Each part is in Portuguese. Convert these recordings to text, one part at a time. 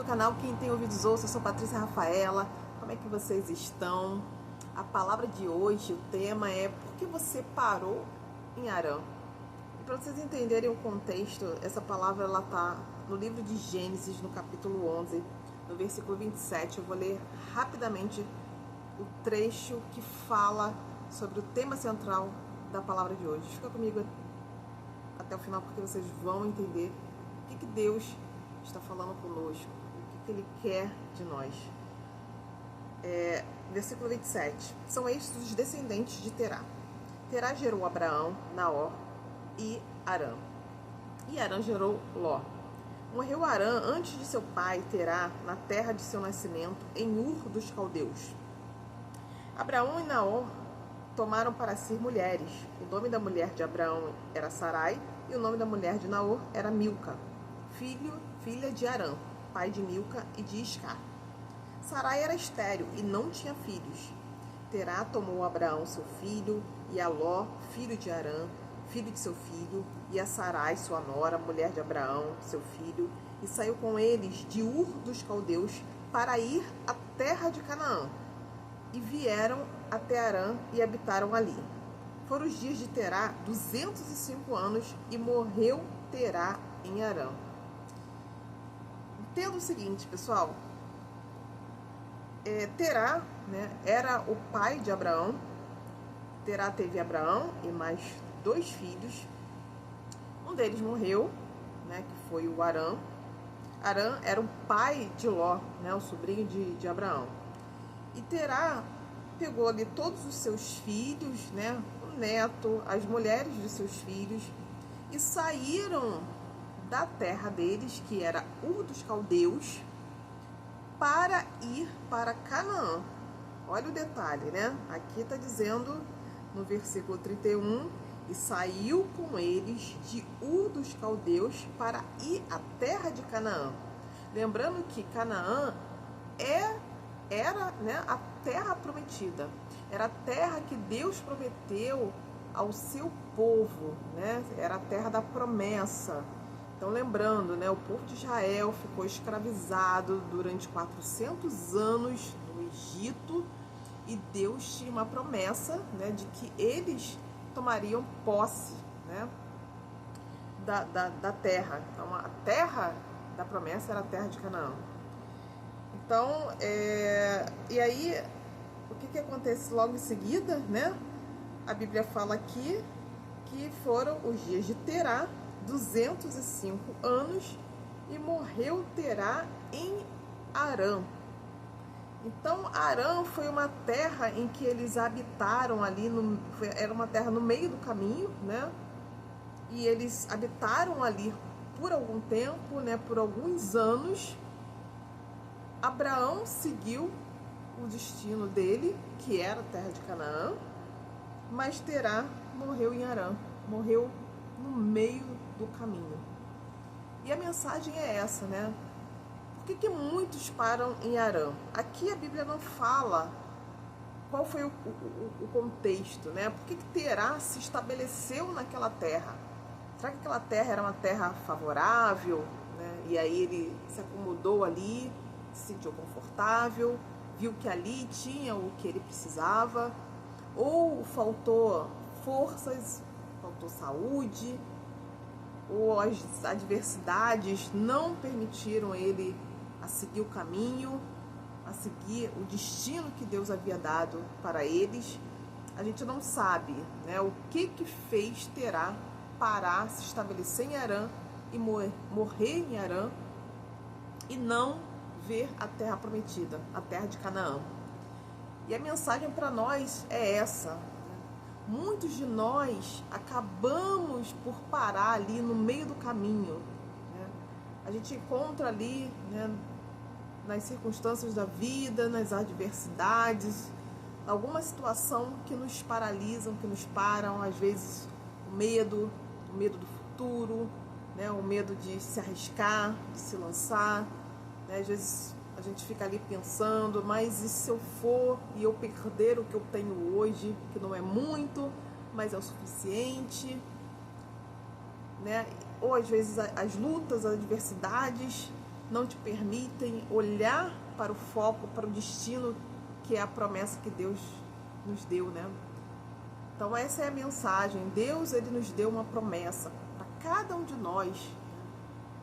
do canal, quem tem ouvidos ouça, eu sou Patrícia Rafaela. Como é que vocês estão? A palavra de hoje, o tema é por que você parou em Harã? E para vocês entenderem o contexto, essa palavra ela está no livro de Gênesis, no capítulo 11, no versículo 27. Eu vou ler rapidamente o trecho que fala sobre o tema central da palavra de hoje. Fica comigo até o final, porque vocês vão entender o que Deus está falando conosco, o que Ele quer de nós. Versículo 27. São estes os descendentes de Terá. Terá gerou Abraão, Naor e Harã. E Harã gerou Ló. Morreu Harã antes de seu pai Terá, na terra de seu nascimento, em Ur dos Caldeus. Abraão e Naor tomaram para si mulheres. O nome da mulher de Abraão era Sarai e o nome da mulher de Naor era Milca, filha de Harã, pai de Milca e de Iscar. Sarai era estéril e não tinha filhos. Terá tomou Abraão seu filho, e a Ló, filho de Harã, filho de seu filho, e a Sarai, sua nora, mulher de Abraão, seu filho, e saiu com eles de Ur dos Caldeus para ir à terra de Canaã. E vieram até Harã e habitaram ali. Foram os dias de Terá 205 anos e morreu Terá em Harã. Entenda o seguinte, pessoal. Terá, era o pai de Abraão. Terá teve Abraão e mais 2 filhos. Um deles morreu, que foi o Harã. Harã era o pai de Ló, o sobrinho de Abraão. E Terá pegou ali todos os seus filhos, o neto, as mulheres de seus filhos, e saíram da terra deles, que era Ur dos Caldeus, para ir para Canaã. Olha o detalhe, Aqui está dizendo no versículo 31, e saiu com eles de Ur dos Caldeus para ir à terra de Canaã. Lembrando que Canaã era a terra prometida, era a terra que Deus prometeu ao seu povo, era a terra da promessa. Então, lembrando, o povo de Israel ficou escravizado durante 400 anos no Egito, e Deus tinha uma promessa, de que eles tomariam posse, da terra. Então, a terra da promessa era a terra de Canaã. Então, e aí, o que acontece logo em seguida, A Bíblia fala aqui que foram os dias de Terá, 205 anos, e morreu Terá em Harã. Então, Harã foi uma terra em que eles habitaram ali, era uma terra no meio do caminho, E eles habitaram ali por algum tempo, por alguns anos. Abraão seguiu o destino dele, que era a terra de Canaã, mas Terá morreu em Harã, morreu no meio do caminho. E a mensagem é essa, Por que muitos param em Harã? Aqui a Bíblia não fala qual foi o contexto, Por que Terá se estabeleceu naquela terra? Será que aquela terra era uma terra favorável, E aí ele se acomodou ali, se sentiu confortável, viu que ali tinha o que ele precisava, ou faltou forças, faltou saúde, ou as adversidades não permitiram ele a seguir o caminho, a seguir o destino que Deus havia dado para eles. A gente não sabe, o que fez Terá parar, se estabelecer em Harã e morrer em Harã e não ver a terra prometida, a terra de Canaã. E a mensagem para nós é essa. Muitos de nós acabamos por parar ali no meio do caminho. A gente encontra ali, nas circunstâncias da vida, nas adversidades, alguma situação que nos paralisam, que nos param, às vezes o medo do futuro, o medo de se arriscar, de se lançar, Às vezes a gente fica ali pensando, mas e se eu for e eu perder o que eu tenho hoje, que não é muito, mas é o suficiente, Ou às vezes as lutas, as adversidades não te permitem olhar para o foco, para o destino, que é a promessa que Deus nos deu, né? Então essa é a mensagem. Deus, ele nos deu uma promessa para cada um de nós.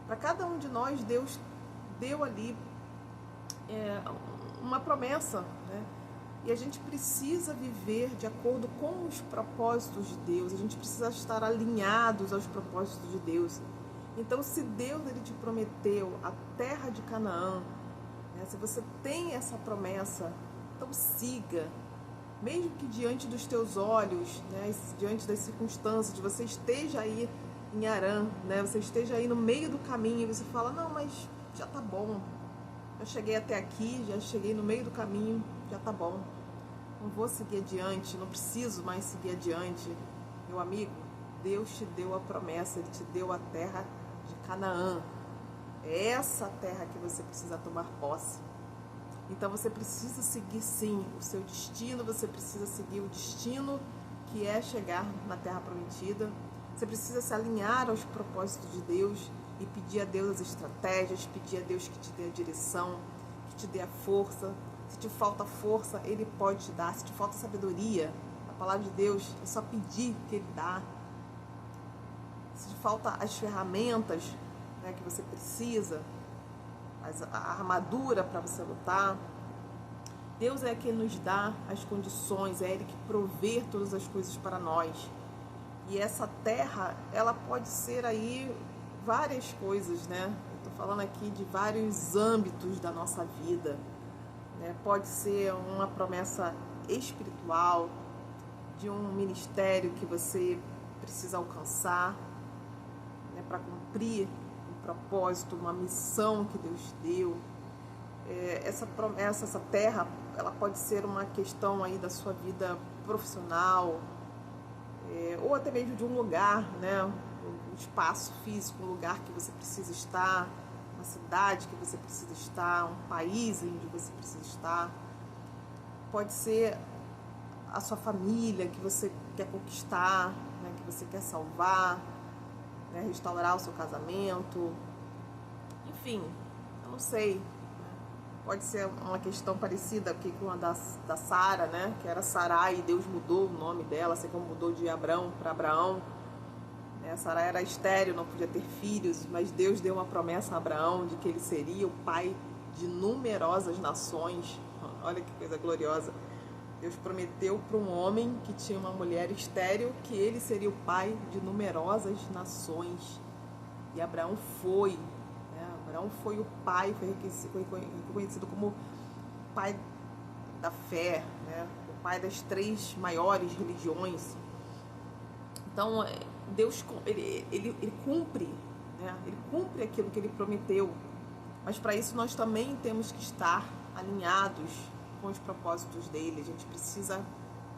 Para cada um de nós, Deus deu ali uma promessa, né? E a gente precisa viver de acordo com os propósitos de Deus. A gente precisa estar alinhados aos propósitos de Deus. Então, se Deus, ele te prometeu a terra de Canaã, né? Se você tem essa promessa, então siga. Mesmo que diante dos teus olhos, né? Diante das circunstâncias, de você esteja aí em Harã, né? Você esteja aí no meio do caminho e você fala, não, mas já tá bom. Já cheguei até aqui, já cheguei no meio do caminho, já tá bom. Não vou seguir adiante, não preciso mais seguir adiante. Meu amigo, Deus te deu a promessa, Ele te deu a terra de Canaã. É essa terra que você precisa tomar posse. Então você precisa seguir sim o seu destino, você precisa seguir o destino que é chegar na terra prometida. Você precisa se alinhar aos propósitos de Deus e pedir a Deus as estratégias, pedir a Deus que te dê a direção, que te dê a força. Se te falta força, Ele pode te dar. Se te falta sabedoria, a palavra de Deus é só pedir que Ele dá. Se te falta as ferramentas, né, que você precisa, a armadura para você lutar, Deus é quem nos dá as condições, é Ele que provê todas as coisas para nós. E essa terra, ela pode ser aí várias coisas, né? Eu estou falando aqui de vários âmbitos da nossa vida, né? Pode ser uma promessa espiritual, de um ministério que você precisa alcançar, né? Para cumprir um propósito, uma missão que Deus deu. Essa promessa, essa terra, ela pode ser uma questão aí da sua vida profissional, ou até mesmo de um lugar, né? Um espaço físico, um lugar que você precisa estar, uma cidade que você precisa estar, um país onde você precisa estar. Pode ser a sua família que você quer conquistar, né? Que você quer salvar, né? Restaurar o seu casamento. Enfim, eu não sei. Pode ser uma questão parecida aqui com a da Sara, né? Que era Sarai e Deus mudou o nome dela, assim como mudou de Abrão para Abraão. Sarai era estéril, não podia ter filhos, mas Deus deu uma promessa a Abraão de que ele seria o pai de numerosas nações. Olha que coisa gloriosa. Deus prometeu para um homem que tinha uma mulher estéril que ele seria o pai de numerosas nações. E Abraão foi. Abraão foi o pai, foi reconhecido como pai da fé, né? O pai das 3 maiores religiões. Então, Deus ele cumpre, né? Ele cumpre aquilo que ele prometeu. Mas para isso nós também temos que estar alinhados com os propósitos dele. A gente precisa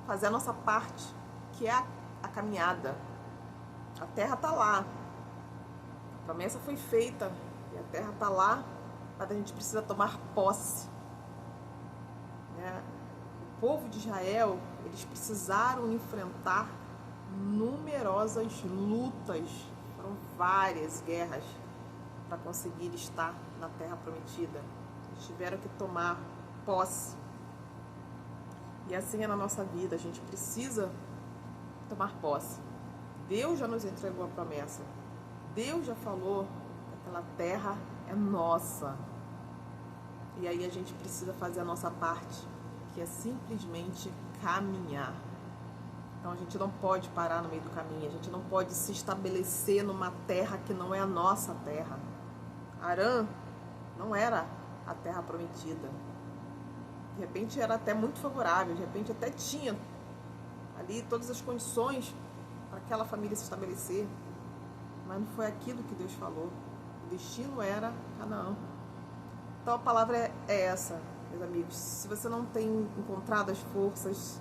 fazer a nossa parte, que é a caminhada. A terra está lá. A promessa foi feita. E a terra está lá, mas a gente precisa tomar posse, né? O povo de Israel, eles precisaram enfrentar numerosas lutas, foram várias guerras para conseguir estar na terra prometida. Eles tiveram que tomar posse. E assim é na nossa vida, a gente precisa tomar posse. Deus já nos entregou a promessa. Deus já falou: aquela terra é nossa. E aí a gente precisa fazer a nossa parte, que é simplesmente caminhar. Então a gente não pode parar no meio do caminho, a gente não pode se estabelecer numa terra que não é a nossa terra. Harã não era a terra prometida. De repente era até muito favorável, de repente até tinha ali todas as condições para aquela família se estabelecer. Mas não foi aquilo que Deus falou. O destino era Canaã. Então a palavra é essa, meus amigos. Se você não tem encontrado as forças,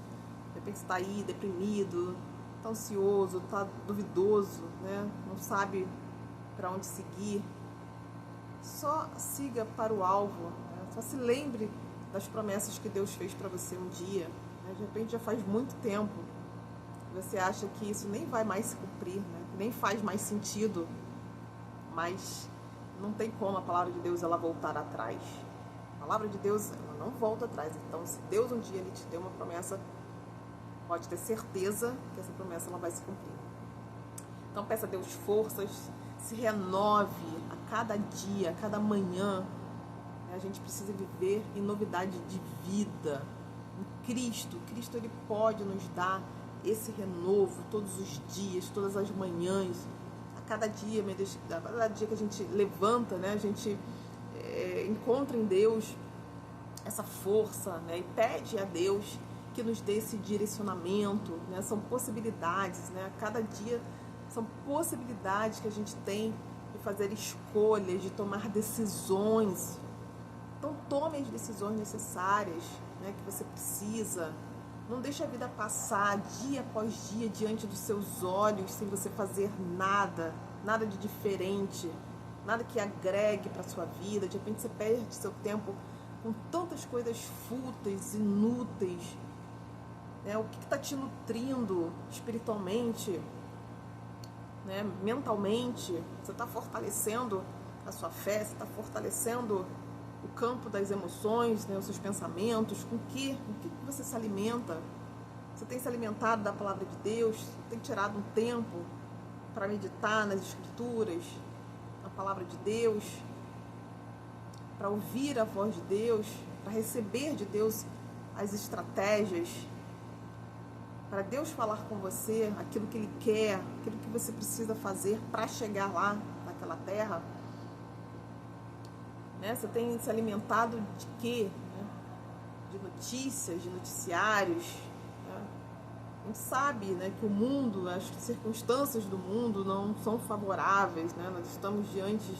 de repente está aí deprimido, está ansioso, está duvidoso, né? Não sabe para onde seguir, só siga para o alvo, né? Só se lembre das promessas que Deus fez para você um dia, né? De repente já faz muito tempo, você acha que isso nem vai mais se cumprir, né? Nem faz mais sentido, mas não tem como a palavra de Deus ela voltar atrás. A palavra de Deus ela não volta atrás. Então, se Deus um dia ele te deu uma promessa, pode ter certeza que essa promessa ela vai se cumprir. Então, peça a Deus forças, se renove a cada dia, a cada manhã. A gente precisa viver em novidade de vida. Em Cristo. Cristo ele pode nos dar esse renovo todos os dias, todas as manhãs. A cada dia, a cada dia que a gente levanta, né, a gente encontra em Deus essa força, né, e pede a Deus que nos dê esse direcionamento, né, são possibilidades, né, a cada dia são possibilidades que a gente tem de fazer escolhas, de tomar decisões. Então tome as decisões necessárias, né, que você precisa. Não deixe a vida passar dia após dia diante dos seus olhos sem você fazer nada, nada de diferente, nada que agregue para a sua vida. De repente você perde seu tempo com tantas coisas fúteis, inúteis. Né? O que está te nutrindo espiritualmente, né? Mentalmente? Você está fortalecendo a sua fé, você está fortalecendo o campo das emoções, né, os seus pensamentos, com o que você se alimenta? Você tem se alimentado da palavra de Deus? Tem tirado um tempo para meditar nas escrituras, na palavra de Deus, para ouvir a voz de Deus, para receber de Deus as estratégias, para Deus falar com você aquilo que Ele quer, aquilo que você precisa fazer para chegar lá, naquela terra? Né? Você tem se alimentado de quê? Né? De notícias, de noticiários. Né? A gente sabe, né, que o mundo, as circunstâncias do mundo não são favoráveis. Né? Nós estamos diante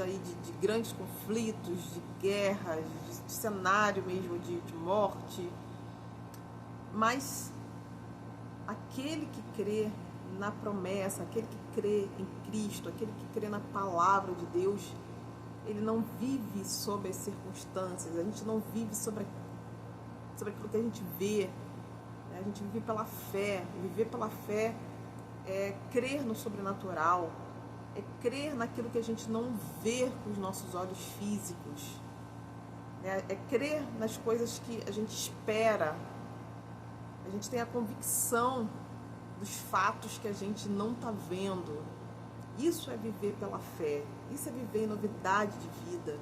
aí de grandes conflitos, de guerras, de cenário mesmo de morte. Mas aquele que crê na promessa, aquele que crê em Cristo, aquele que crê na palavra de Deus, ele não vive sobre as circunstâncias, a gente não vive sobre aquilo que a gente vê, né? A gente vive pela fé. Viver pela fé é crer no sobrenatural, é crer naquilo que a gente não vê com os nossos olhos físicos, né? É crer nas coisas que a gente espera, a gente tem a convicção dos fatos que a gente não está vendo. Isso é viver pela fé. Isso é viver em novidade de vida.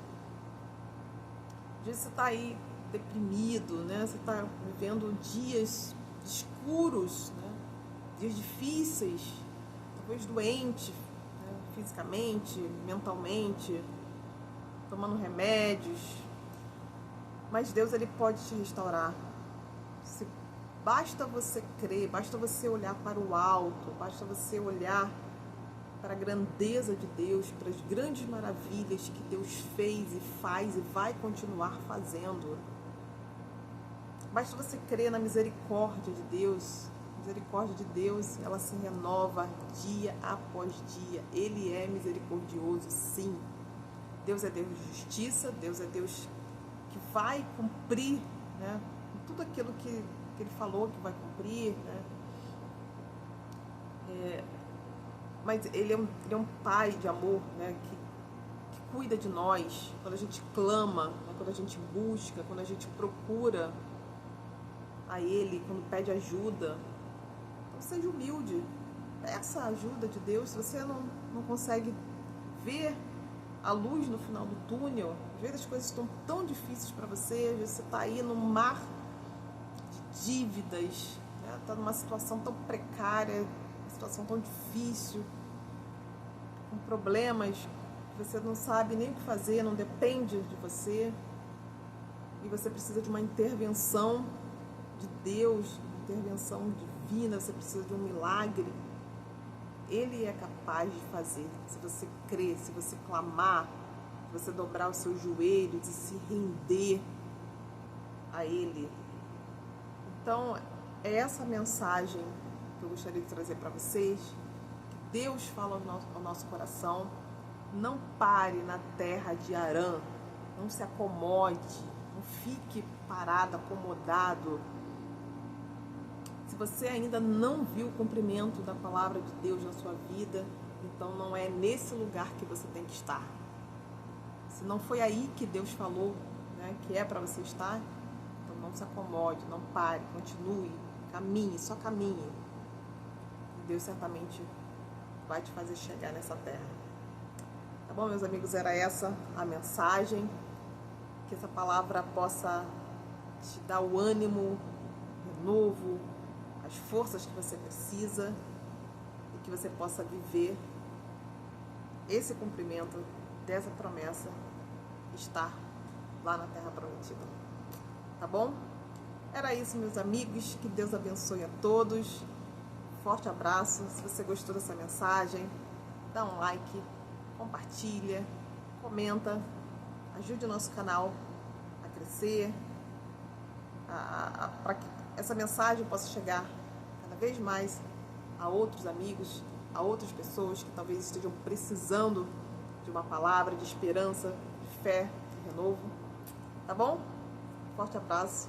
Às vezes você está aí deprimido, né? Você está vivendo dias escuros, né? Dias difíceis, talvez doente, né? Fisicamente, mentalmente, tomando remédios. Mas Deus ele pode te restaurar. Basta você crer, basta você olhar para o alto, basta você olhar para a grandeza de Deus, para as grandes maravilhas que Deus fez e faz e vai continuar fazendo. Basta você crer na misericórdia de Deus. A misericórdia de Deus, ela se renova dia após dia. Ele é misericordioso, sim. Deus é Deus de justiça, Deus é Deus que vai cumprir, né, tudo aquilo que Ele falou que vai cumprir, né? Mas ele é um pai de amor, né, que cuida de nós quando a gente clama, né, quando a gente busca, quando a gente procura a Ele, quando pede ajuda. Então seja humilde, peça a ajuda de Deus. Se você não consegue ver a luz no final do túnel, às vezes as coisas estão tão difíceis para você, às vezes você está aí no mar de dívidas, né, está numa situação tão precária, uma situação tão difícil, com problemas que você não sabe nem o que fazer, não depende de você, e você precisa de uma intervenção de Deus, uma intervenção divina, você precisa de um milagre. Ele é capaz de fazer, se você crer, se você clamar, se você dobrar os seus joelhos e se render a Ele. Então, é essa mensagem que eu gostaria de trazer para vocês, que Deus fala ao nosso coração. Não pare na terra de Harã, não se acomode, não fique parado, acomodado. Se você ainda não viu o cumprimento da palavra de Deus na sua vida, Então não é nesse lugar que você tem que estar. Se não foi aí que Deus falou, né, que é para você estar, então não se acomode, não pare, continue, caminhe, só caminhe. E Deus certamente vai te fazer chegar nessa terra. Tá bom, meus amigos? Era essa a mensagem. Que essa palavra possa te dar o ânimo, o renovo, as forças que você precisa e que você possa viver esse cumprimento dessa promessa, estar lá na Terra Prometida. Tá bom? Era isso, meus amigos. Que Deus abençoe a todos. Forte abraço. Se você gostou dessa mensagem, dá um like, compartilha, comenta, ajude o nosso canal a crescer, para que essa mensagem possa chegar cada vez mais a outros amigos, a outras pessoas que talvez estejam precisando de uma palavra de esperança, de fé, de renovo. Tá bom? Forte abraço.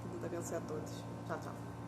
Que Deus abençoe a todos. Tchau, tchau.